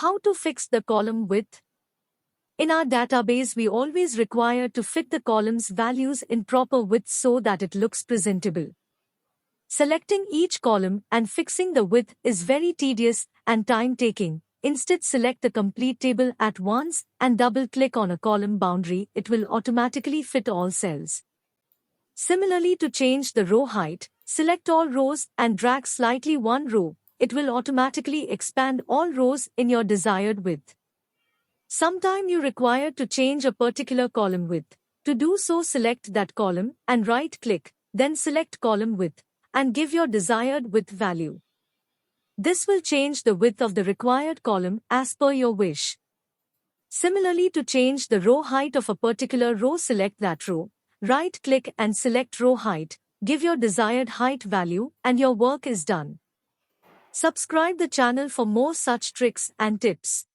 How to fix the column width? In our database, we always require to fit the column's values in proper width so that it looks presentable. Selecting each column and fixing the width is very tedious and time-taking. Instead, select the complete table at once and double-click on a column boundary. It will automatically fit all cells. Similarly, to change the row height, select all rows and drag slightly one row. It will automatically expand all rows in your desired width. Sometime you require to change a particular column width. To do so, select that column and right-click, then select column width, and give your desired width value. This will change the width of the required column as per your wish. Similarly, to change the row height of a particular row, select that row, right-click and select row height, give your desired height value, and your work is done. Subscribe the channel for more such tricks and tips.